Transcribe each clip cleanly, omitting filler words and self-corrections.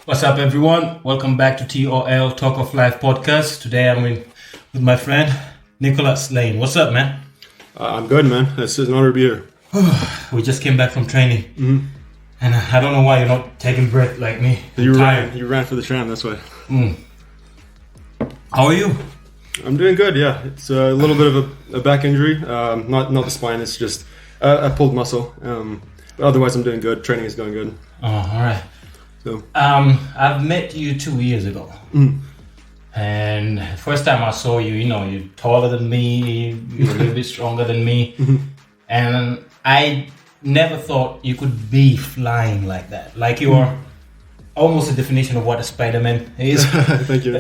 What's up, everyone? Welcome back to TOL Talk of Life podcast. Today I'm with my friend Nicolas Laine. What's up, man? I'm good, man. It's an honor to be here. We just came back from training, and I don't know why you're not taking breath like me. You ran for the tram, that's why. How are you? I'm doing good, yeah. It's a little bit of a back injury. Not the spine, it's just a pulled muscle. But otherwise, I'm doing good. Training is going good. Oh, all right. So, I've met you 2 years ago. And first time I saw you, you're taller than me, you're a little bit stronger than me. And I never thought you could be flying like that. Like you're almost a definition of what a Spider-Man is. Thank you.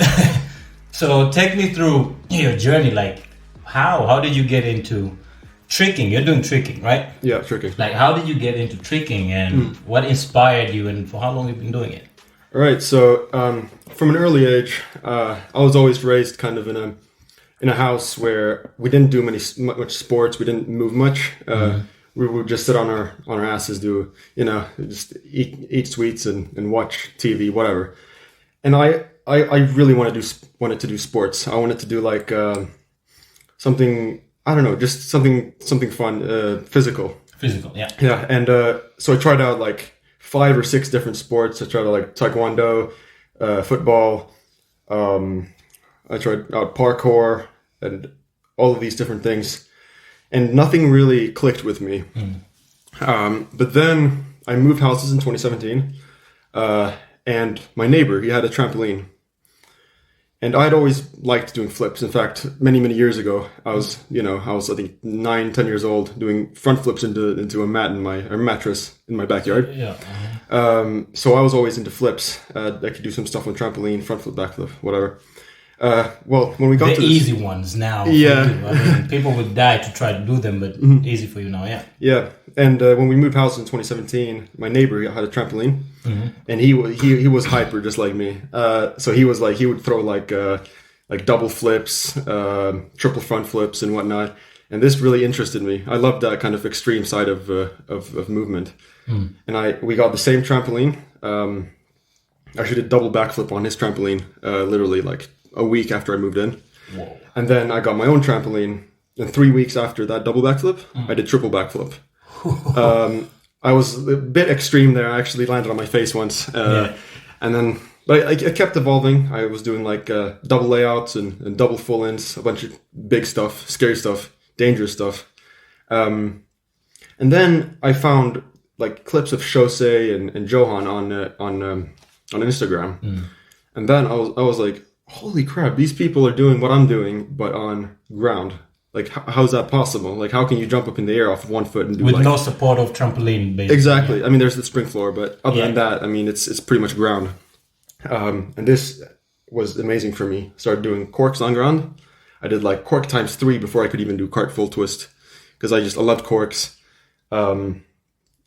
So take me through your journey. Like how did you get into tricking? You're doing tricking, right? Yeah, tricking. Like how did you get into tricking and what inspired you and for how long have you been doing it? All right, so from an early age, I was always raised kind of in a house where we didn't do much sports. We didn't move much. We would just sit on our asses, just eat sweets and watch TV, whatever. And I really wanted to do sports. I wanted to do like something, I don't know, just something fun, physical. Physical, yeah. Yeah, and so I tried out like 5 or 6 different sports. I tried out like taekwondo, football. I tried out parkour and all of these different things, and nothing really clicked with me. But then I moved houses in 2017, and my neighbor, he had a trampoline. And I'd always liked doing flips. In fact, many years ago, I was I think 9-10 years old doing front flips into a mattress in my backyard. Yeah. So I was always into flips. I could do some stuff on trampoline, front flip, back flip, whatever. Well, when we got the to this, easy ones now. Yeah. I mean, people would die to try to do them, but easy for you now, yeah. Yeah, and when we moved house in 2017, my neighbor had a trampoline, and he was hyper just like me. So he would throw like double flips, triple front flips, and whatnot. And this really interested me. I loved that kind of extreme side of movement. And we got the same trampoline. I actually did double backflip on his trampoline, literally like a week after I moved in. Whoa. And then I got my own trampoline, and 3 weeks after that double backflip, I did triple backflip. I was a bit extreme there. I actually landed on my face once. And then, but I kept evolving. I was doing like double layouts and double full-ins, a bunch of big stuff, scary stuff, dangerous stuff. And then I found like clips of Shosei and Johan on Instagram. And then I was like, holy crap, these people are doing what I'm doing, but on ground. Like, how's that possible? Like, how can you jump up in the air off 1 foot and do with no support of trampoline, basically? Exactly. Yeah. I mean, there's the spring floor, but other than that, I mean, it's pretty much ground. And this was amazing for me. Started doing corks on ground. I did like cork times 3 before I could even do cart full twist, because I loved corks. And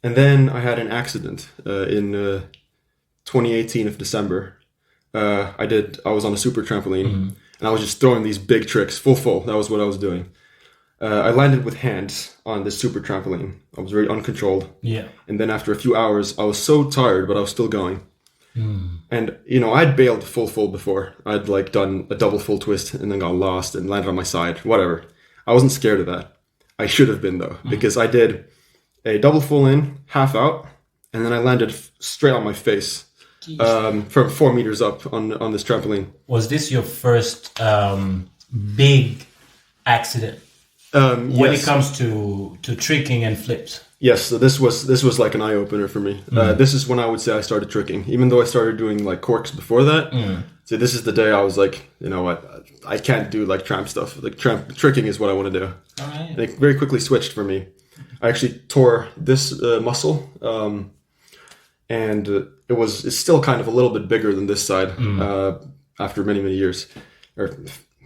then I had an accident in 2018 of December. I was on a super trampoline, and I was just throwing these big tricks full. That was what I was doing. I landed with hands on this super trampoline. I was very uncontrolled. Yeah. And then after a few hours, I was so tired, but I was still going. And, I'd bailed full before. I'd like done a double full twist and then got lost and landed on my side, whatever. I wasn't scared of that. I should have been though, because I did a double full in, half out, and then I landed straight on my face. From 4 meters up on this trampoline. Was this your first big accident when it comes to tricking and flips? Yes, so this was like an eye opener for me. This is when I would say I started tricking, even though I started doing like corks before that. So this is the day I was like, you know what, I can't do like tramp stuff. Like tricking is what I want to do. All right. And it very quickly switched for me. I actually tore this muscle, and it's still kind of a little bit bigger than this side after many years, or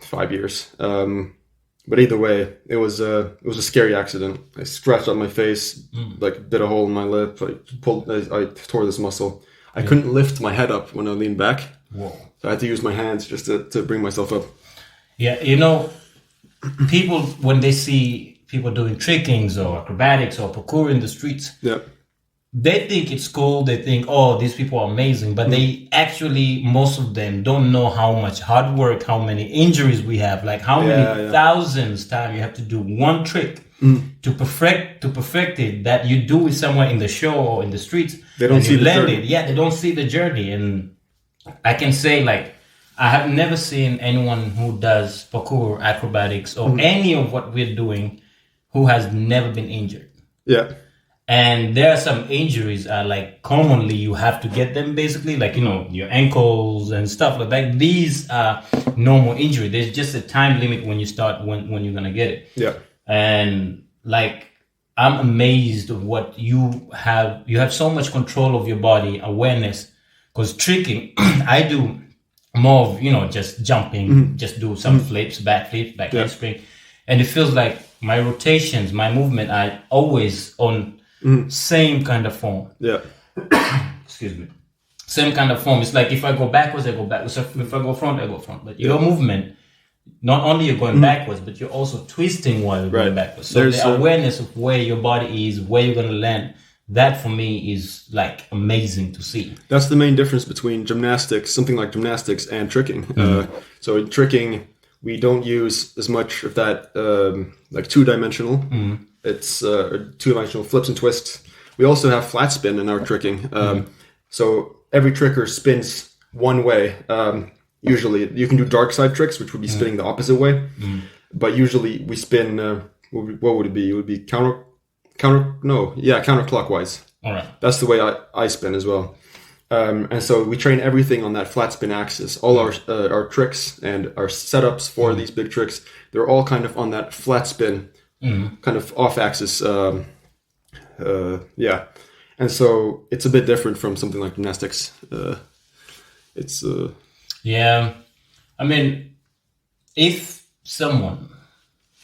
5 years. But either way, it was a scary accident. I scratched on my face, like bit a hole in my lip. I tore this muscle. I couldn't lift my head up when I leaned back. Whoa. So I had to use my hands just to bring myself up. Yeah, people, when they see people doing trickings or acrobatics or parkour in the streets, they think it's cool. They think, oh, these people are amazing, but they actually, most of them don't know how much hard work, how many injuries we have, like how many thousands time you have to do one trick to perfect it that you do it somewhere in the show or in the streets. They don't see the journey. Yeah, they don't see the journey. And I can say, like, I have never seen anyone who does parkour, acrobatics, or any of what we're doing who has never been injured. Yeah. And there are some injuries like commonly you have to get them, basically, like, you know, your ankles and stuff like that. These are normal injury. There's just a time limit when you start, when you're gonna get it. Yeah. And like, I'm amazed of what you have. You have so much control of your body, awareness. Because tricking, I do more of, you know, just jumping, just do some flips, back handspring, and it feels like my rotations, my movement are always on same kind of form. Yeah. Excuse me. Same kind of form. It's like if I go backwards, I go backwards. If I go front, I go front. But your movement, not only you're going backwards, but you're also twisting while you're going backwards. So the awareness of where your body is, where you're going to land, that for me is like amazing to see. That's the main difference between gymnastics, something like gymnastics, and tricking. So in tricking, we don't use as much of that like two-dimensional. It's two-dimensional flips and twists. We also have flat spin in our tricking. So every tricker spins one way. Usually you can do dark side tricks, which would be spinning the opposite way. But usually we spin, what would it be? It would be counterclockwise. All right. That's the way I spin as well. And so we train everything on that flat spin axis. All our tricks and our setups for these big tricks, they're all kind of on that flat spin, kind of off axis. And so it's a bit different from something like gymnastics. Yeah. I mean, if someone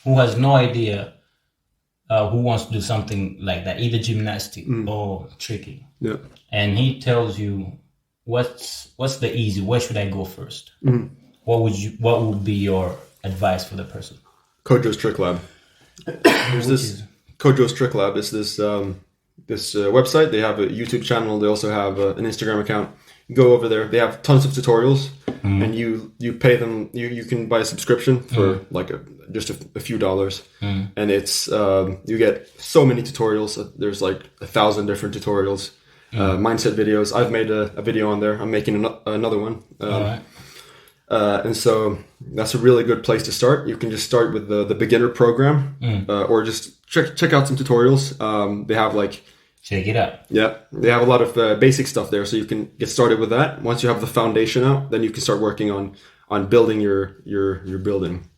who has no idea who wants to do something like that, either gymnastic or tricking, and he tells you what's the easy, where should I go first? What would be your advice for the person? Kojo's Trick Lab. Kojo's Trick Lab is this website. They have a YouTube channel. They also have an Instagram account. You go over there. They have tons of tutorials, and you pay them. You can buy a subscription for like just a few dollars, and it's you get so many tutorials. There's like 1,000 different tutorials, mindset videos. I've made a video on there. I'm making another one. All right. And so that's a really good place to start. You can just start with the beginner program, or just check out some tutorials. They have like. Check it out. Yeah, they have a lot of basic stuff there, so you can get started with that. Once you have the foundation out, then you can start working on building your building.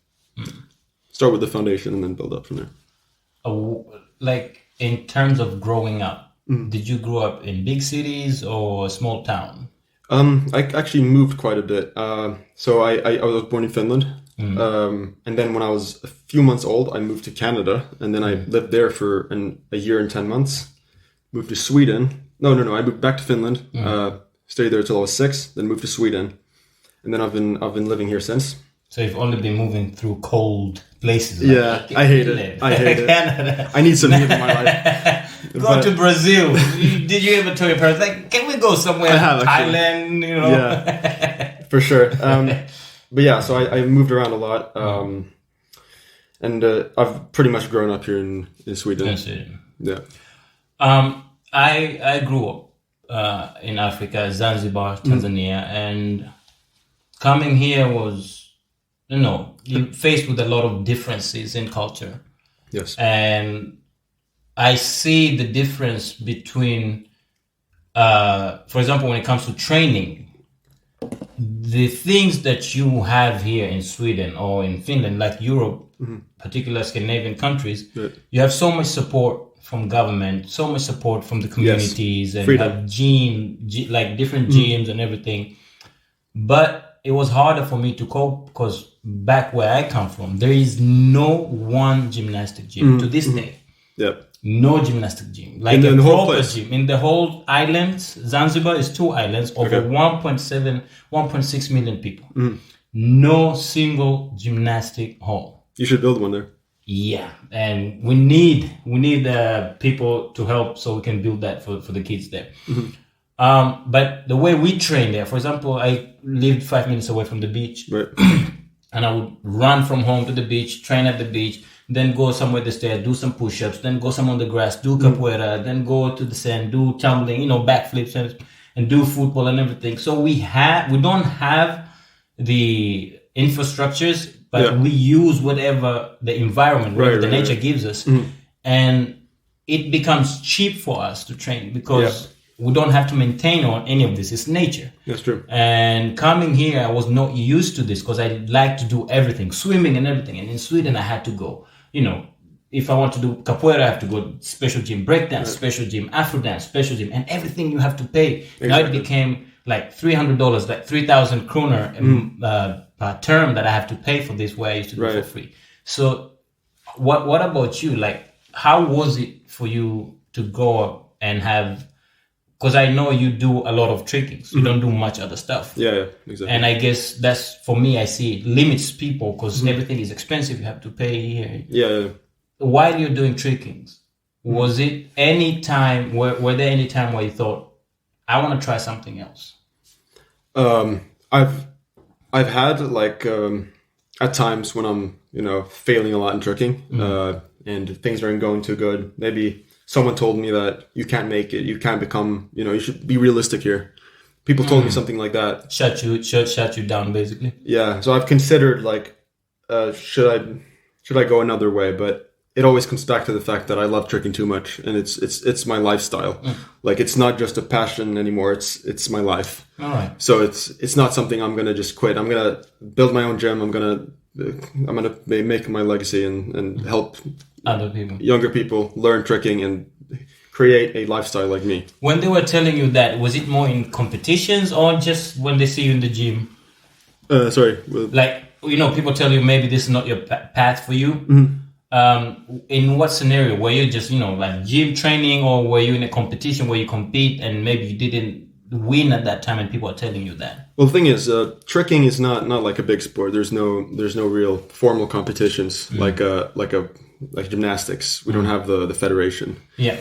Start with the foundation and then build up from there. Like in terms of growing up, did you grow up in big cities or a small town? I actually moved quite a bit. So I was born in Finland, and then when I was a few months old, I moved to Canada, and then I lived there for a year and 10 months. Moved to Sweden. No. I moved back to Finland. Stayed there till I was 6. Then moved to Sweden, and then I've been living here since. So you've only been moving through cold places. Yeah, I hate it. I hate it. I need some heat in my life. Go to Brazil. Did you ever tell your parents, like, can we go somewhere? Thailand, you know? Yeah, for sure. But yeah, so I moved around a lot, and I've pretty much grown up here in Sweden. That's it. Yeah. I grew up in Africa, Zanzibar, Tanzania, and coming here was, you're faced with a lot of differences in culture. Yes. And I see the difference between, for example, when it comes to training, the things that you have here in Sweden or in Finland, like Europe, particular Scandinavian countries, you have so much support from government, so much support from the communities, and freedom. Have like different gyms and everything. But it was harder for me to cope because back where I come from, there is no one gymnastic gym to this day. Yeah. No gymnastic gym. Like a proper gym. In the whole islands, Zanzibar is 2 islands, over 1.6 million people. No single gymnastic hall. You should build one there. Yeah, and we need people to help so we can build that for the kids there. But the way we train there, for example, I lived 5 minutes away from the beach, Right. and I would run from home to the beach, train at the beach, then go somewhere to stay, do some push-ups, then go some on the grass, do capoeira, then go to the sand, do tumbling, backflips and do football and everything. So we don't have the infrastructures, but we use whatever the environment, whatever the nature gives us, and it becomes cheap for us to train because we don't have to maintain on any of this. It's nature. That's true. And coming here, I was not used to this because I like to do everything, swimming and everything. And in Sweden, I had to go, if I want to do capoeira, I have to go special gym, breakdance, special gym, Afro dance, special gym, and everything you have to pay. Exactly. Now it became like $300, like 3,000 kroner per term that I have to pay for this, where I used to do for free. So what about you? Like, how was it for you to go and have, because I know you do a lot of trickings. You don't do much other stuff. Yeah, exactly. And I guess that's, for me, I see it limits people because everything is expensive. You have to pay here. Yeah. While you're doing trickings, was it any time, were there any time where you thought, I want to try something else? I've had like at times when I'm failing a lot in tricking and things aren't going too good. Maybe someone told me that you can't make it, you can't become, you should be realistic here. People told me something like that. Shut you down, basically. Yeah, so I've considered like, should I go another way? But it always comes back to the fact that I love tricking too much, and it's my lifestyle. Like, it's not just a passion anymore. It's my life. All right. So it's not something I'm gonna just quit. I'm gonna build my own gym. I'm gonna make my legacy and help other people, younger people, learn tricking and create a lifestyle like me. When they were telling you that, was it more in competitions or just when they see you in the gym? Sorry. Like, people tell you maybe this is not your path for you. In what scenario? Were you just, like gym training, or were you in a competition where you compete and maybe you didn't win at that time and people are telling you that? Well, the thing is, tricking is not like a big sport. There's no real formal competitions like gymnastics. We don't have the federation. Yeah.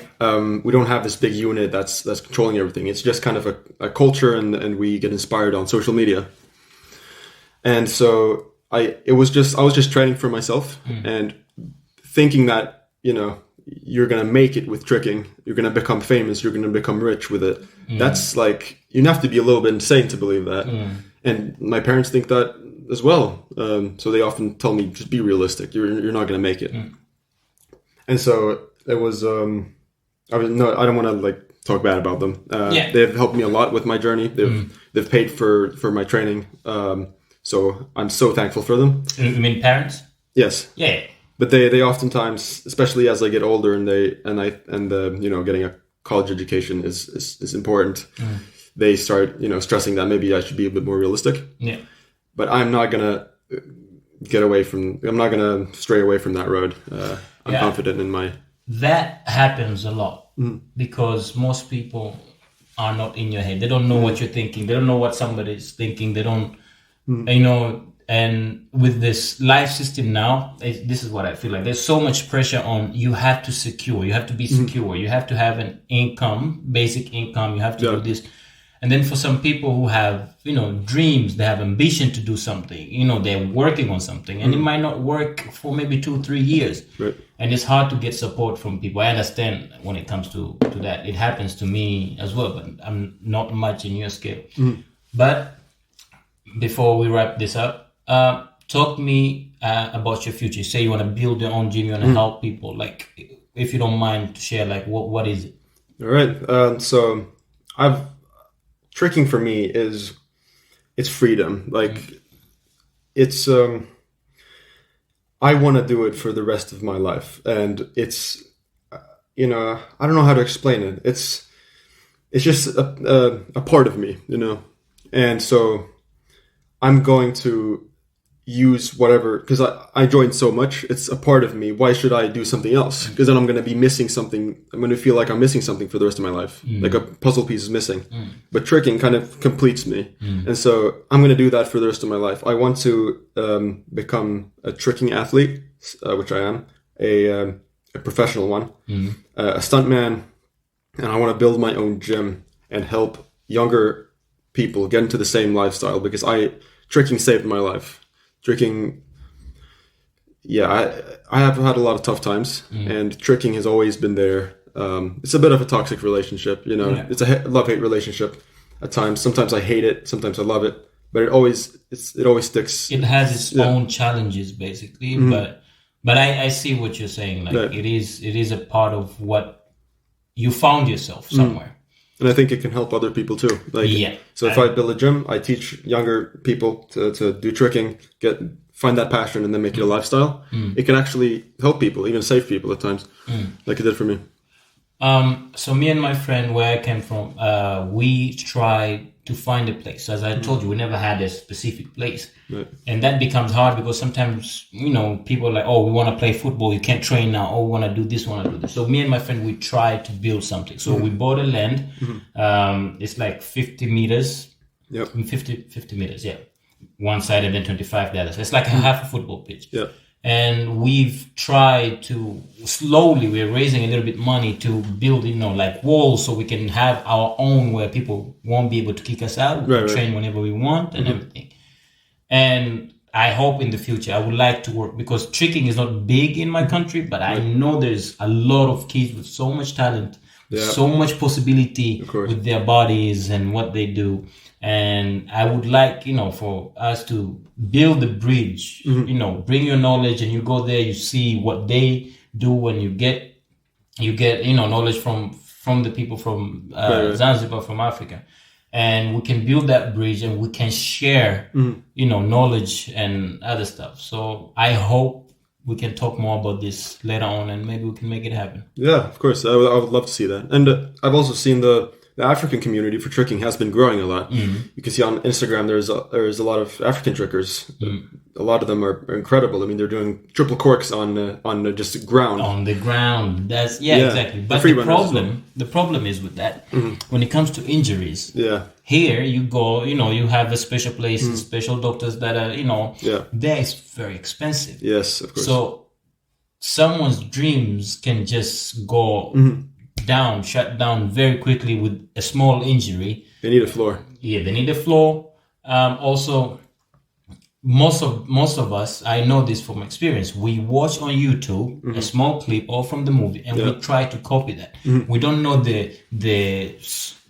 We don't have this big unit that's controlling everything. It's just kind of a culture, and we get inspired on social media. And so I was just training for myself and thinking that, you're going to make it with tricking. You're going to become famous. You're going to become rich with it. That's like, you have to be a little bit insane to believe that. And my parents think that as well. So they often tell me, just be realistic. You're not going to make it. And so it was, I don't want to like talk bad about them. They've helped me a lot with my journey. They've paid for my training. So I'm so thankful for them. You mean parents? Yes. Yeah. But they oftentimes, especially as I get older, and getting a college education is important. They start stressing that maybe I should be a bit more realistic. Yeah. But I'm not gonna I'm not gonna stray away from that road. I'm confident in my. That happens a lot because most people are not in your head. They don't know what you're thinking. They don't know what somebody's thinking. They don't, And with this life system now, this is what I feel like. There's so much pressure on you. Have to secure. You have to be secure. You have to have an income, basic income. You have to do this. And then for some people who have, dreams, they have ambition to do something. They're working on something, and it might not work for maybe 2-3 years. Right. And it's hard to get support from people. I understand when it comes to that. It happens to me as well, but I'm not much in your scale. But before we wrap this up, talk to me about your future. You say you want to build your own gym, you want to help people. Like, if you don't mind to share, like, what is it? All right. So tricking for me it's freedom. Like, it's I want to do it for the rest of my life, and it's I don't know how to explain it. It's just a part of me, and so I'm going to use whatever, because I joined so much. It's a part of me. Why should I do something else? Because then I'm going to be missing something. I'm going to feel like I'm missing something for the rest of my life. Like a puzzle piece is missing. But tricking kind of completes me. And so I'm going to do that for the rest of my life. I want to become a tricking athlete. which I am, a professional one, a stuntman, and I want to build my own gym and help younger people get into the same lifestyle, because tricking saved my life. Tricking, I have had a lot of tough times, and tricking has always been there. It's a bit of a toxic relationship, you know. It's a love-hate relationship at times. Sometimes I hate it, sometimes I love it, but it always sticks. It has its own challenges, basically, but I see what you're saying. Like it is a part of what you found yourself somewhere. And I think it can help other people too. So if I build a gym, I teach younger people to do tricking, find that passion, and then make it a lifestyle. It can actually help people, even save people at times, like it did for me. So me and my friend, where I came from, we tried to find a place. As I told you, we never had a specific place. Right. And that becomes hard because sometimes, you know, people are like, oh, we want to play football. You can't train now. Oh, we want to do this, want to do this. So me and my friend, we tried to build something. So we bought a land. It's like 50 meters. Yep. 50 meters, yeah. One side and then 25 the other. So it's like a half a football pitch. Yeah. And we've tried to slowly, we're raising a little bit money to build, you know, like walls so we can have our own where people won't be able to kick us out. We can train whenever we want and everything. And I hope in the future I would like to work, because tricking is not big in my country, but I know there's a lot of kids with so much talent, so much possibility with their bodies and what they do. And I would like, you know, for us to build a bridge, you know, bring your knowledge, and you go there, you see what they do, and you get, you know, knowledge from the people from Zanzibar, from Africa. And we can build that bridge, and we can share, you know, knowledge and other stuff. So I hope we can talk more about this later on, and maybe we can make it happen. Yeah, of course. I would love to see that. And I've also seen the African community for tricking has been growing a lot. You can see on Instagram there's a lot of African trickers. A lot of them are incredible. I mean, they're doing triple corks on just ground. On the ground. That's exactly. But the problem is with that, when it comes to injuries. Here you go, you know, you have a special places, special doctors that are, you know, that is very expensive. Yes, of course. So someone's dreams can just go shut down very quickly with a small injury. They need a floor. Yeah, they need a floor. Also, most of us, I know this from experience, we watch on YouTube a small clip or from the movie, and we try to copy that. We don't know the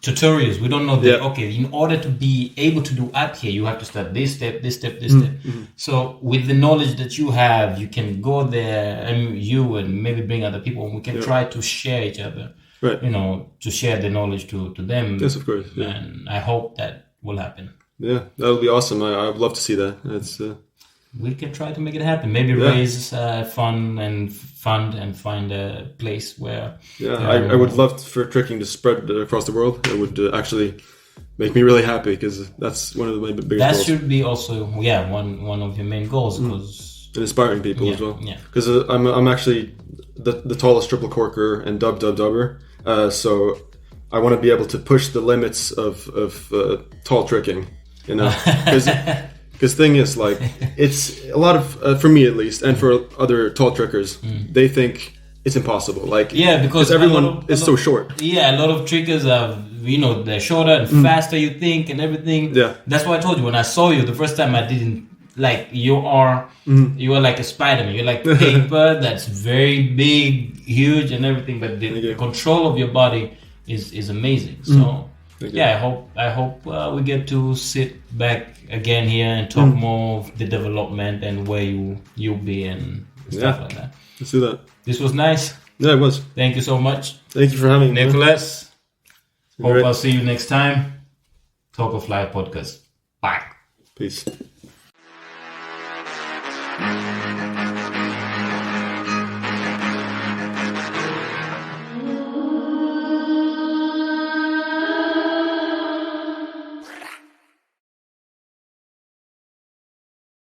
tutorials. We don't know okay, in order to be able to do up here, you have to start this step, this step, this step. So with the knowledge that you have, you can go there, and you and maybe bring other people, and we can try to share each other. Right. You know, to share the knowledge to them. Yes, of course. Yeah. And I hope that will happen. Yeah, that would be awesome. I would love to see that. It's we can try to make it happen. Maybe raise fund and find a place where. Yeah, I would love for tricking to spread across the world. It would actually make me really happy, because that's one of my biggest goals. That should be also one of your main goals, because and inspiring people as well. Yeah, because I'm actually the tallest triple corker and dubber. So I want to be able to push the limits of tall tricking, you know, because thing is, like, it's a lot of for me at least, and for other tall trickers, they think it's impossible. Like, because everyone is so short. Yeah, a lot of trickers are, you know, they're shorter and faster, you think, and everything. Yeah, that's why I told you when I saw you the first time, I didn't. Like, you are like a Spider-Man. You're like paper that's very big, huge, and everything. But the control of your body is amazing. So I hope we get to sit back again here and talk more of the development and where you'll be and stuff like that. Let's do that. This was nice. Yeah, it was. Thank you so much. Thank you for having me, Nicolas. Hope I'll see you next time. Talk of Life podcast. Bye. Peace.